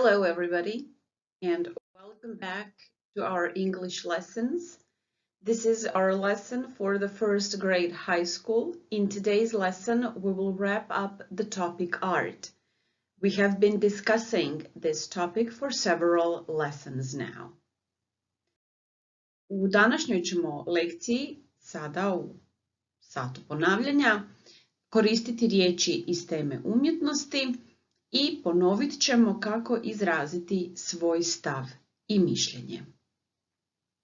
Hello everybody and welcome back to our English lessons. This is our lesson for the first grade high school. In today's lesson we will wrap up the topic art. We have been discussing this topic for several lessons now. U današnjoj ćemo lekciji, sada u satu ponavljanja, koristiti riječi iz teme umjetnosti i ponovit ćemo kako izraziti svoj stav i mišljenje.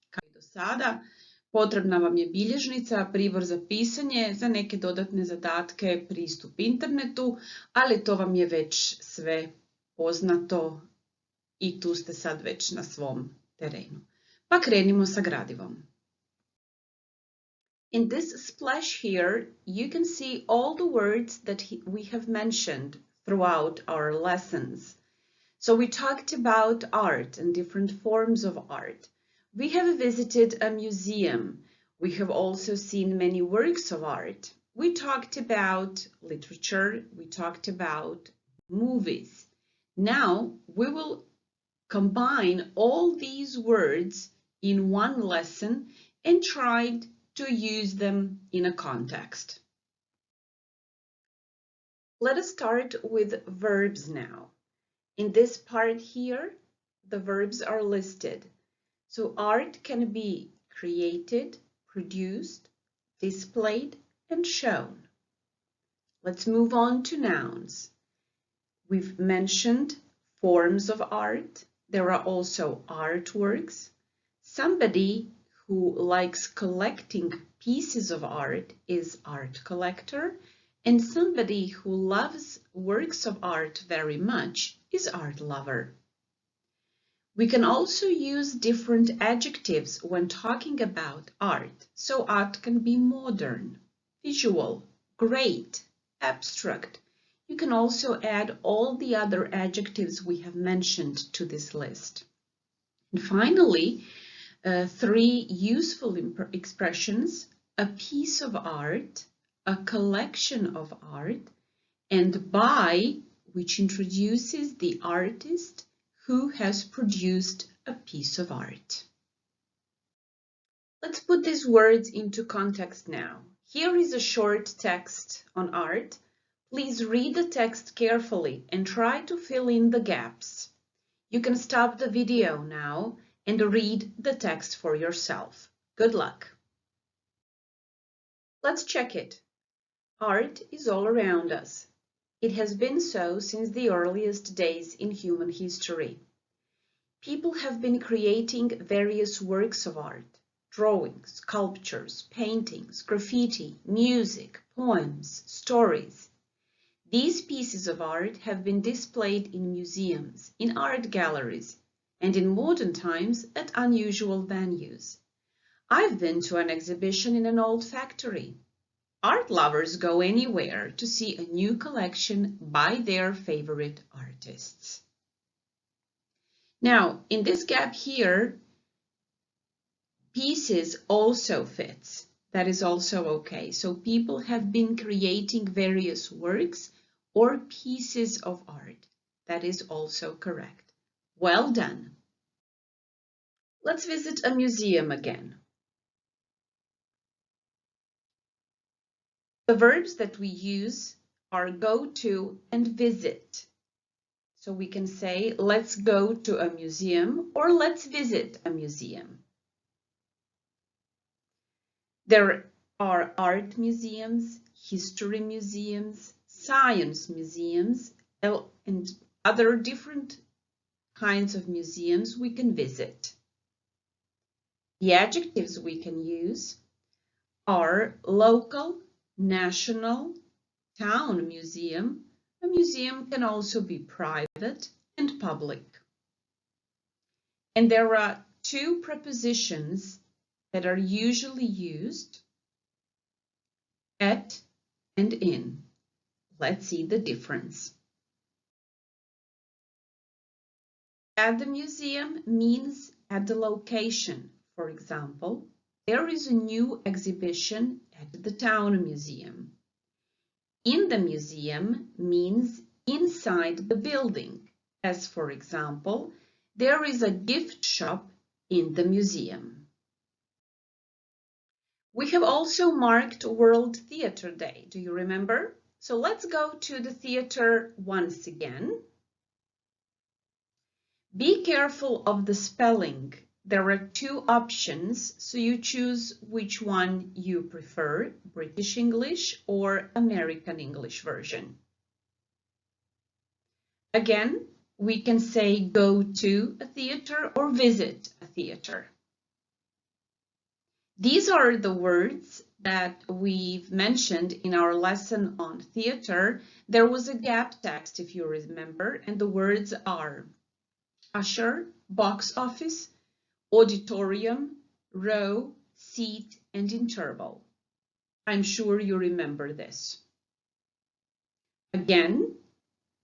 Kao i do sada, potrebna vam je bilježnica, pribor za pisanje, za neke dodatne zadatke, pristup internetu, ali to vam je već sve poznato i tu ste sad već na svom terenu. Pa krenimo sa gradivom. In this splash here, you can see all the words that we have mentioned throughout our lessons. So we talked about art and different forms of art. We have visited a museum. We have also seen many works of art. We talked about literature. We talked about movies. Now we will combine all these words in one lesson and try to use them in a context. Let us start with verbs now. In this part here, the verbs are listed. So art can be created, produced, displayed, and shown. Let's move on to nouns. We've mentioned forms of art. There are also artworks. Somebody who likes collecting pieces of art is art collector, and somebody who loves works of art very much is art lover. We can also use different adjectives when talking about art. So art can be modern, visual, great, abstract. You can also add all the other adjectives we have mentioned to this list. And finally, three useful expressions: a piece of art, a collection of art, and by, which introduces the artist who has produced a piece of art. Let's put these words into context now. Here is a short text on art. Please read the text carefully and try to fill in the gaps. You can stop the video now and read the text for yourself. Good luck. Let's check it. Art is all around us. It has been so since the earliest days in human history. People have been creating various works of art: drawings, sculptures, paintings, graffiti, music, poems, stories. These pieces of art have been displayed in museums, in art galleries, and in modern times at unusual venues. I've been to an exhibition in an old factory. Art lovers go anywhere to see a new collection by their favorite artists. Now, in this gap here, pieces also fits. That is also okay. So people have been creating various works or pieces of art. That is also correct. Well done. Let's visit a museum again. The verbs that we use are go to and visit. So we can say, let's go to a museum or let's visit a museum. There are art museums, history museums, science museums, and other different kinds of museums we can visit. The adjectives we can use are local, national, town museum. A museum can also be private and public. And there are two prepositions that are usually used: at and in. Let's see the difference. At the museum means at the location. For example, there is a new exhibition at the town museum. In the museum means inside the building, as for example, there is a gift shop in the museum. We have also marked World Theatre Day. Do you remember? So let's go to the theater once again. Be careful of the spelling. There are two options, so you choose which one you prefer, British English or American English version. Again, we can say go to a theater or visit a theater. These are the words that we've mentioned in our lesson on theater. There was a gap text, if you remember, and the words are usher, box office, auditorium, row, seat, and interval. I'm sure you remember this. Again,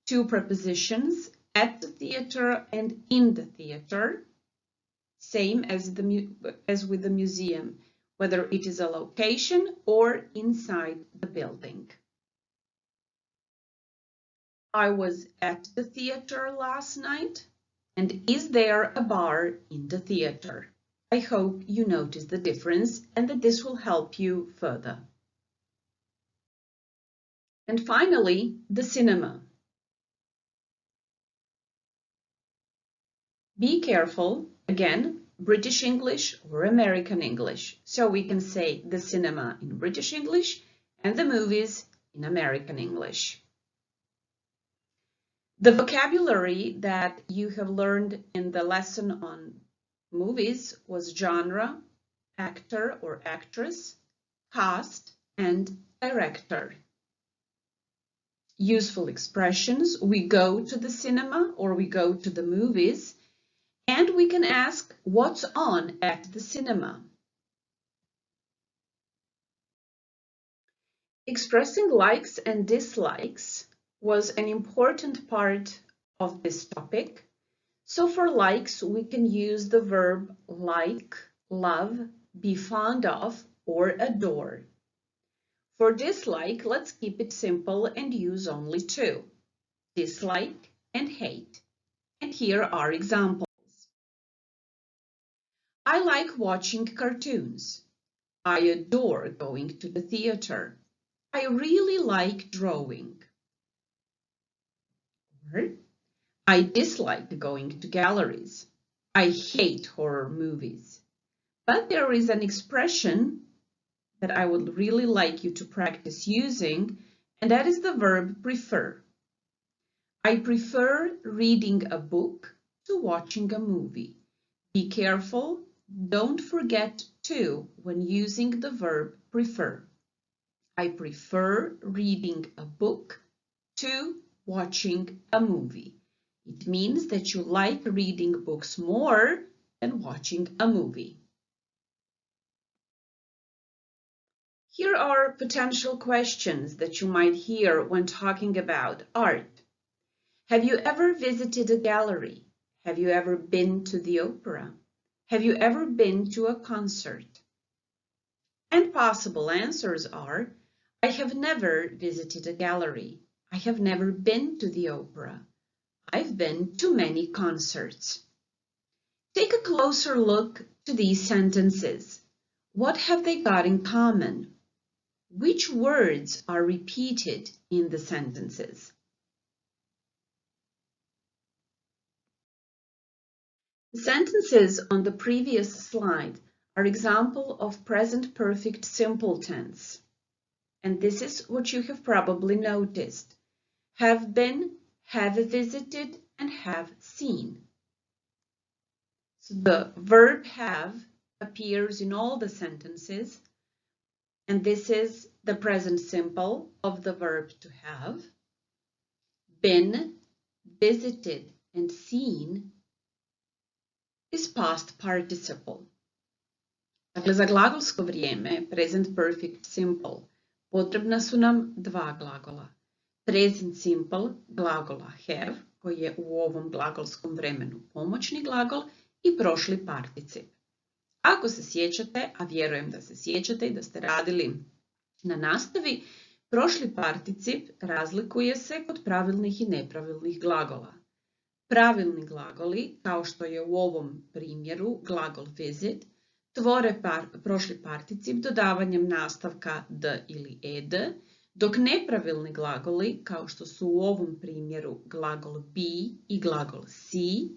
two prepositions, at the theater and in the theater, same as with the museum, whether it is a location or inside the building. I was at the theater last night. And is there a bar in the theater? I hope you notice the difference and that this will help you further. And finally, the cinema. Be careful, again, British English or American English. So we can say the cinema in British English and the movies in American English. The vocabulary that you have learned in the lesson on movies was genre, actor or actress, cast, and director. Useful expressions, we go to the cinema or we go to the movies, and we can ask what's on at the cinema. Expressing likes and dislikes was an important part of this topic. So for likes, we can use the verb like, love, be fond of, or adore. For dislike, let's keep it simple and use only two, dislike and hate. And here are examples. I like watching cartoons. I adore going to the theater. I really like drawing. Or, I dislike going to galleries. I hate horror movies. But there is an expression that I would really like you to practice using, and that is the verb prefer. I prefer reading a book to watching a movie. Be careful, don't forget to when using the verb prefer. I prefer reading a book to watching a movie. It means that you like reading books more than watching a movie. Here are potential questions that you might hear when talking about art. Have you ever visited a gallery? Have you ever been to the opera? Have you ever been to a concert? And possible answers are, I have never visited a gallery. I have never been to the opera. I've been to many concerts. Take a closer look to these sentences. What have they got in common? Which words are repeated in the sentences? The sentences on the previous slide are examples of present perfect simple tense. And this is what you have probably noticed. Have been, have visited, and have seen. So the verb have appears in all the sentences, and this is the present simple of the verb to have. Been, visited, and seen is past participle. Dakle, za glagolsko vrijeme, present perfect simple, potrebna su nam dva glagola. Present simple glagola have, koji je u ovom glagolskom vremenu pomoćni glagol, i prošli particip. Ako se sjećate, a vjerujem da se sjećate i da ste radili na nastavi, prošli particip razlikuje se kod pravilnih i nepravilnih glagola. Pravilni glagoli, kao što je u ovom primjeru glagol visit, tvore prošli particip dodavanjem nastavka d ili ed, dok nepravilni glagoli, kao što su u ovom primjeru glagol be i glagol see,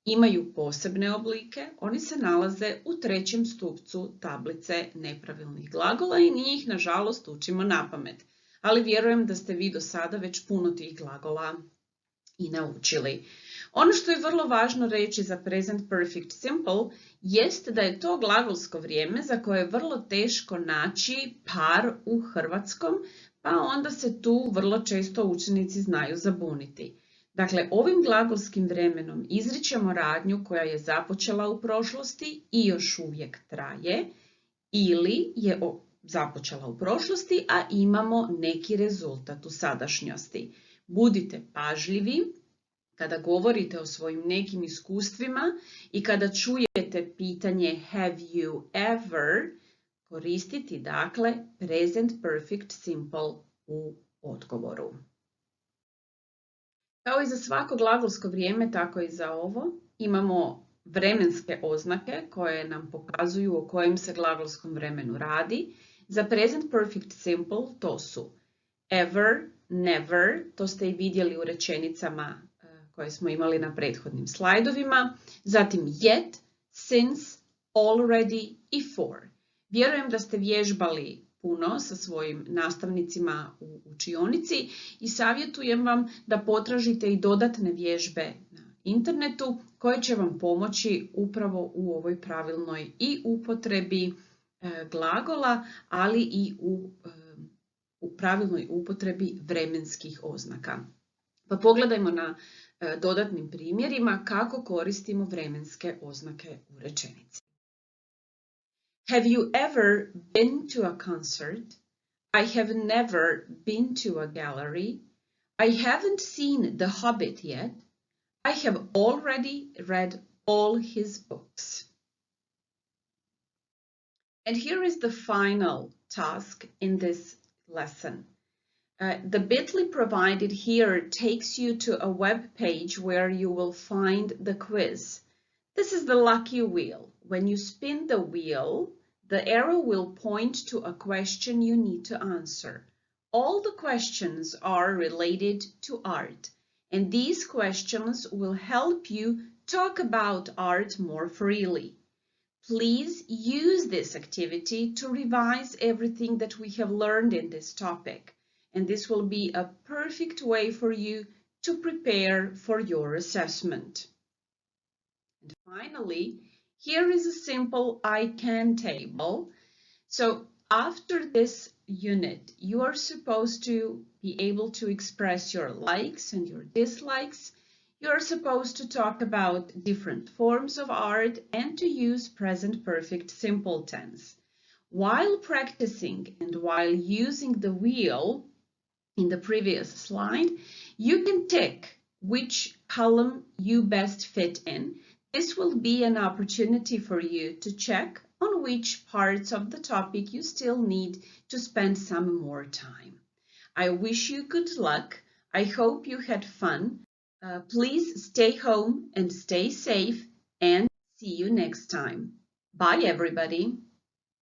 imaju posebne oblike. Oni se nalaze u trećem stupcu tablice nepravilnih glagola i njih, nažalost, učimo napamet. Ali vjerujem da ste vi do sada već puno tih glagola i naučili. Ono što je vrlo važno reći za present perfect simple jest da je to glagolsko vrijeme za koje je vrlo teško naći par u hrvatskom, pa onda se tu vrlo često učenici znaju zabuniti. Dakle, ovim glagolskim vremenom izričemo radnju koja je započela u prošlosti i još uvijek traje, ili je započela u prošlosti, a imamo neki rezultat u sadašnjosti. Budite pažljivi kada govorite o svojim nekim iskustvima i kada čujete pitanje have you ever, koristiti dakle present perfect simple u odgovoru. Kao i za svako glagolsko vrijeme, tako i za ovo, imamo vremenske oznake koje nam pokazuju o kojem se glagolskom vremenu radi. Za present perfect simple to su ever, never, to ste i vidjeli u rečenicama koje smo imali na prethodnim slajdovima, zatim yet, since, already i for. Vjerujem da ste vježbali puno sa svojim nastavnicima u učionici i savjetujem vam da potražite i dodatne vježbe na internetu koje će vam pomoći upravo u ovoj pravilnoj i upotrebi glagola, ali i u pravilnoj upotrebi vremenskih oznaka. Pa pogledajmo na dodatnim primjerima kako koristimo vremenske oznake u rečenici. Have you ever been to a concert? I have never been to a gallery. I haven't seen The Hobbit yet. I have already read all his books. And here is the final task in this lesson. The bit.ly provided here takes you to a web page where you will find the quiz. This is the lucky wheel. When you spin the wheel, the arrow will point to a question you need to answer. All the questions are related to art, and these questions will help you talk about art more freely. Please use this activity to revise everything that we have learned in this topic, and this will be a perfect way for you to prepare for your assessment. And finally, here is a simple I can table. So after this unit, you are supposed to be able to express your likes and your dislikes. You are supposed to talk about different forms of art and to use present perfect simple tense. While practicing and while using the wheel in the previous slide, you can tick which column you best fit in. This will be an opportunity for you to check on which parts of the topic you still need to spend some more time. I wish you good luck. I hope you had fun. Please stay home and stay safe, and see you next time. Bye, everybody.